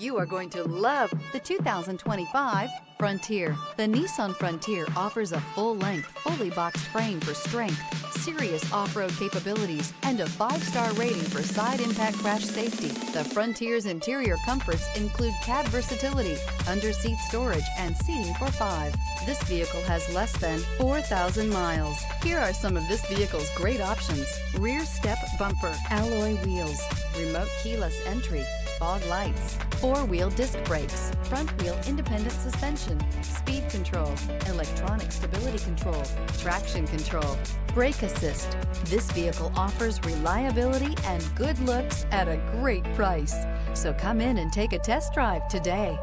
You are going to love the 2025 Frontier. The Nissan Frontier offers a full-length, fully boxed frame for strength, serious off-road capabilities, and a 5-star rating for side impact crash safety. The Frontier's interior comforts include cab versatility, under-seat storage, and seating for 5. This vehicle has less than 4,000 miles. Here are some of this vehicle's great options: rear step bumper, alloy wheels, remote keyless entry, fog lights, 4-wheel disc brakes, front-wheel independent suspension, speed control, electronic stability control, traction control, brake assist. This vehicle offers reliability and good looks at a great price. So come in and take a test drive today.